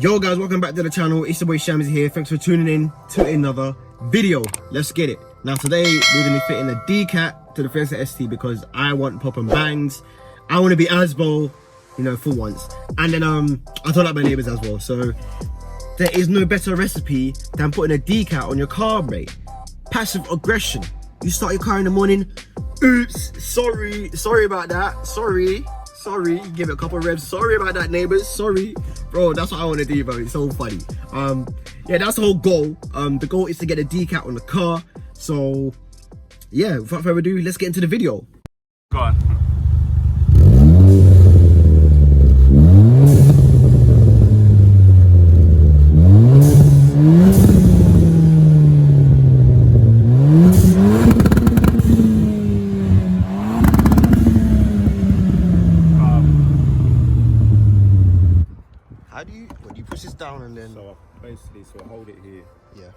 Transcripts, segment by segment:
Yo guys, welcome back to the channel. It's your boy Shamsy here. Thanks for tuning in to another video. Let's get it. Now today we're gonna be fitting a Decat to the Fiesta ST because I want pop and bangs. I want to be Asbo, you know, for once. And then I told out my neighbors as well. So there is no better recipe than putting a Decat on your car, mate. Passive aggression. You start your car in the morning. Oops, sorry about that. Sorry, give it a couple of revs. Sorry about that, neighbors. Sorry, bro. That's what I want to do, bro. It's so funny. Yeah, that's the whole goal. The goal is to get a Decat on the car. So yeah, without further ado, let's get into the video. Go on. When you push this down and then... So basically, so hold it here. Yeah.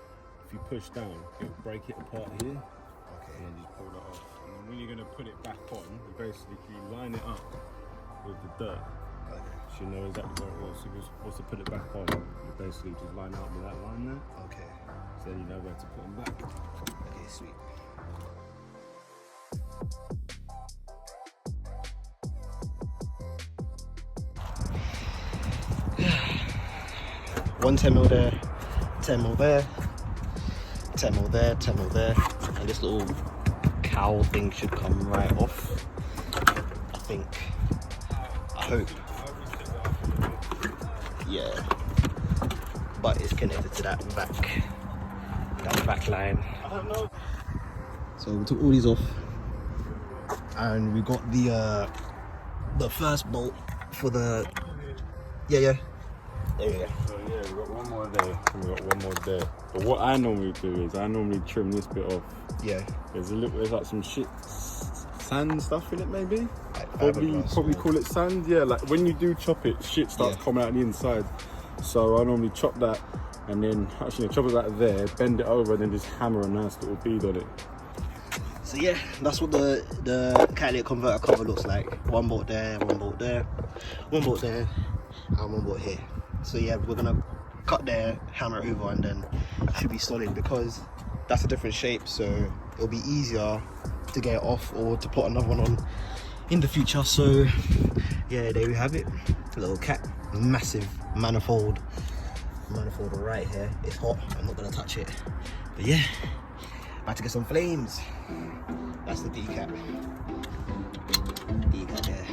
If you push down, it'll break it apart here. Okay. And then just pull that off. And then when you're going to put it back on, you basically line it up with the dirt. Okay. So you know exactly where it was. So if you're supposed to put it back on, you basically just line it up with that line there. Okay. So then you know where to put them back. Okay, sweet. One 10mm there, 10mm there, 10mm there, 10mm there, and this little cowl thing should come right off. I think. I hope. Yeah. But it's connected to that back line. I don't know. So we took all these off, and we got the first bolt for the yeah. There we go. So yeah, we got one more there and we got one more there. But what I normally do is I normally trim this bit off. Yeah. There's like some shit sand stuff in it maybe. Like Probably call it sand. Yeah, like when you do chop it, shit starts coming out the inside. So I normally chop that and then actually chop it out there, bend it over and then just hammer a nice little bead on it. So yeah, that's what the catalytic converter cover looks like. One bolt there, one bolt there, one bolt there, and one bolt here. So yeah, we're gonna cut there, hammer it over, and then it should be solid because that's a different shape, so it'll be easier to get it off or to put another one on in the future. So yeah, there we have it. A little cat, massive manifold right here. It's hot, I'm not gonna touch it. But yeah, about to get some flames. That's the Decat. Decat there.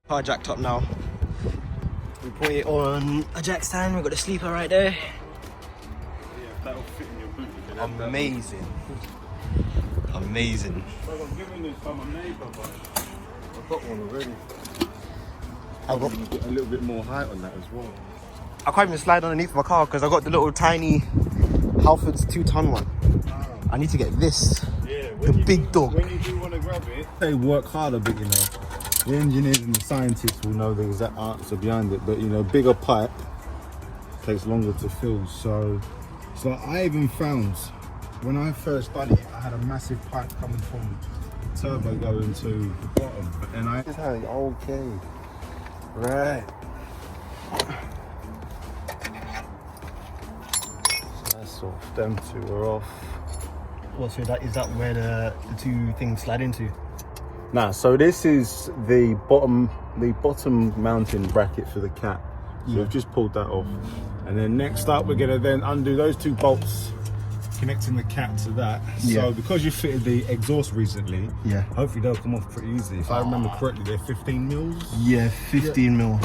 Car jacked up now. We put it on a jack stand. We've got the sleeper right there. Yeah, that'll fit in your boot. Amazing. Amazing. Well, I'm giving this from a neighbour, but I've got one already. I've got a little bit more height on that as well. I can't even slide underneath my car because I got the little tiny Halfords 2-ton one. I need to get this. Yeah, the big dog. When you do want to grab it, they work hard a bit, you know. The engineers and the scientists will know the exact answer behind it, but you know, bigger pipe takes longer to fill. So I even found when I first done it, I had a massive pipe coming from the turbo going to the bottom, but then okay, right. So that's off. Them two are off. Well, so is that where the two things slide into? Nah, so this is the bottom mounting bracket for the cat. So we've just pulled that off. And then next up we're gonna then undo those two bolts connecting the cat to that. Yeah. So because you fitted the exhaust recently, yeah, hopefully they'll come off pretty easily. If I remember correctly, they're 15 mils. Yeah, 15 mil.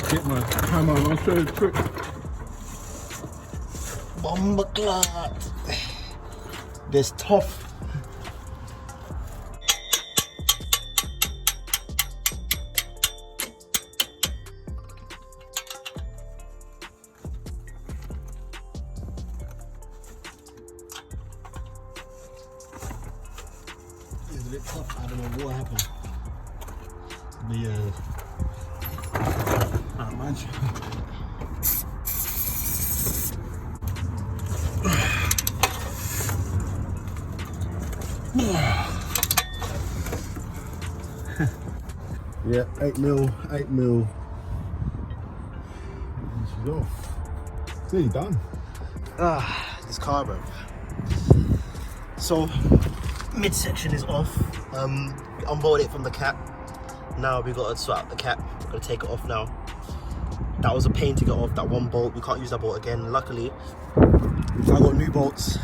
Get my hammer and I'll show you the trick. Bomber clot. This tough. It's a bit tough. I don't know what happened. But yeah, not much. Yeah, 8 mil, 8 mil. And she's off. It's nearly done. This car, bro. So, midsection is off. We unbolted it from the cap. Now we gotta swap the cap. We're gonna take it off now. That was a pain to get off, that one bolt. We can't use that bolt again. Luckily, I got new bolts.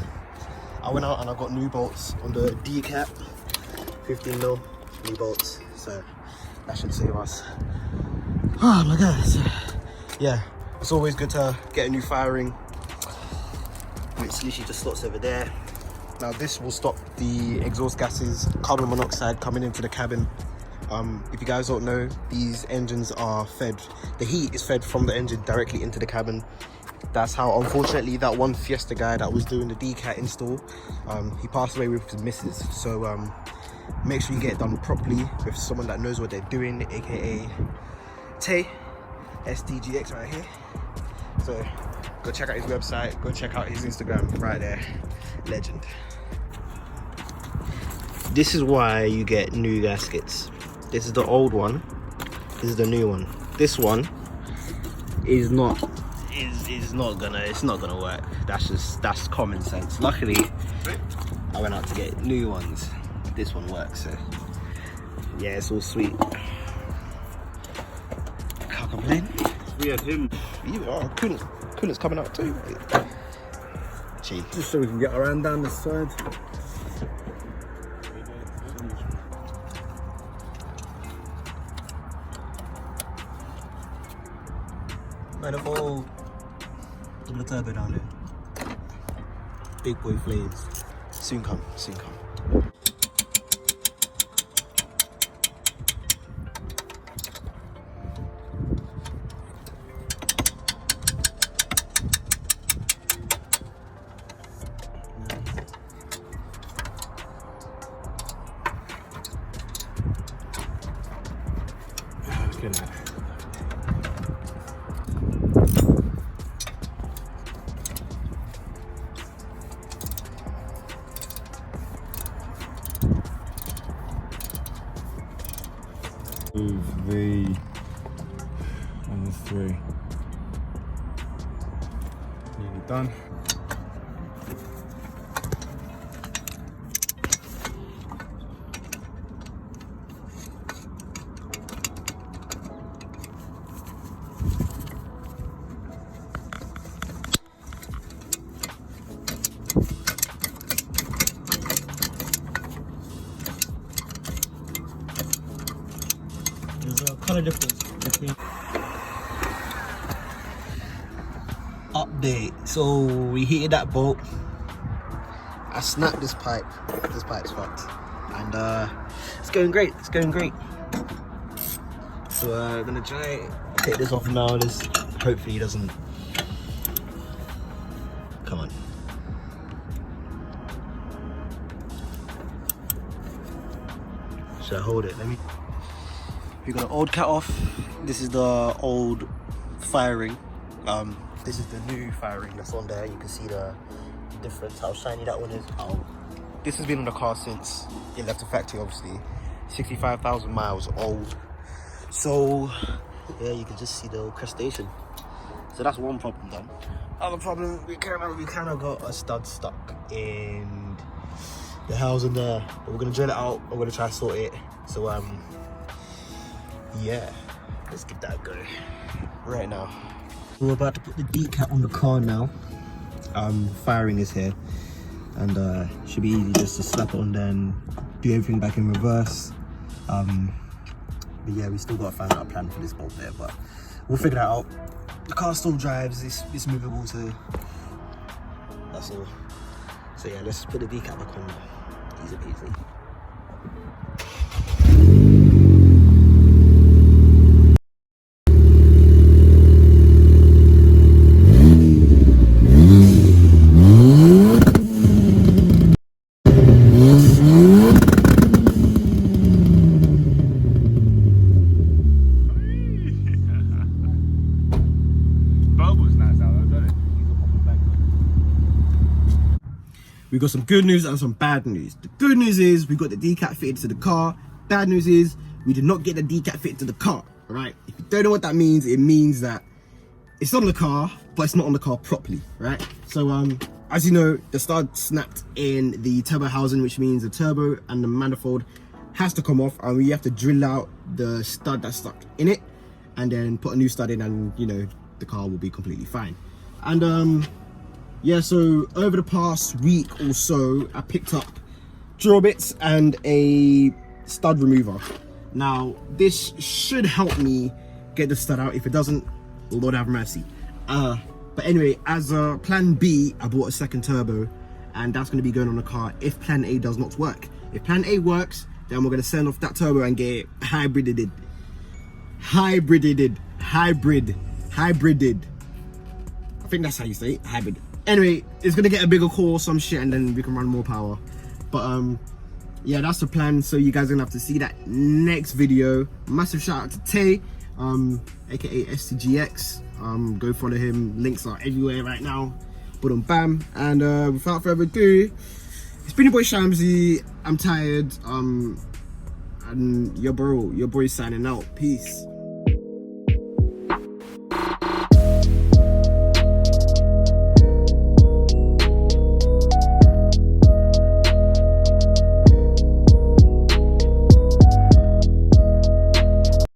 I went out and I got new bolts on the Decat, 15 mil, new bolts. So that should save us. Oh my god. So, yeah, it's always good to get a new firing. It's literally just slots over there. Now this will stop the exhaust gases, carbon monoxide coming into the cabin. If you guys don't know, these engines are fed, the heat is fed from the engine directly into the cabin. That's how, unfortunately, that one Fiesta guy that was doing the Decat install, he passed away with his missus. So make sure you get it done properly with someone that knows what they're doing, aka Tay, STGX right here. So go check out his website, go check out his Instagram right there. Legend. This is why you get new gaskets. This is the old one, this is the new one. This one is not gonna work. That's common sense. Luckily I went out to get new ones. This one works, so yeah, it's all sweet. Can't complain. We had him. Coolant's coming out too. Gee. Just so we can get our hand down this side. Right, the whole double turbo down there. Big boy flames. Soon come, soon come. Look at that. Move the and the 3. Nearly done. There's a colour difference between update. So we heated that bolt. I snapped this pipe. This pipe's fucked, and it's going great. It's going great. So I'm gonna try take this off now. This hopefully doesn't. Come on. Should I hold it? Let me. We got an old cat off. This is the old firing. This is the new firing that's on there. You can see the difference, how shiny that one is. This has been on the car since it left the factory, obviously. 65,000 miles old. So yeah, you can just see the crestation. So that's one problem done. Other problem, we kind of got a stud stuck in the housing there. But we're gonna drill it out. We're gonna try to sort it. So yeah, let's get that going right now. We're about to put the Decat on the car now. Firing is here, and should be easy just to slap it on there and do everything back in reverse. But yeah, we still got to find out a plan for this bolt there, but we'll figure that out. The car still drives, it's movable, so that's all. So yeah, let's put the Decat back on. Easy peasy. We got some good news and some bad news. The good news is we got the Decat fitted to the car. Bad news is we did not get the Decat fit to the car, right? If you don't know what that means, it means that it's on the car, but it's not on the car properly, right? So as you know, the stud snapped in the turbo housing, which means the turbo and the manifold has to come off, and we have to drill out the stud that's stuck in it and then put a new stud in, and you know, the car will be completely fine. And yeah, so over the past week or so, I picked up drill bits and a stud remover. Now this should help me get the stud out. If it doesn't, Lord have mercy. But anyway, as a plan B, I bought a second turbo, and that's going to be going on the car if plan A does not work. If plan A works, then we're going to send off that turbo and get it hybrided. I think that's how you say it, hybrid. Anyway, it's going to get a bigger core or some shit, and then we can run more power. But yeah, that's the plan. So you guys are going to have to see that next video. Massive shout out to Tay, aka STGX. Go follow him, links are everywhere right now. Boom bam. And without further ado, it's been your boy Shamsy. I'm tired, and your boy's signing out. Peace.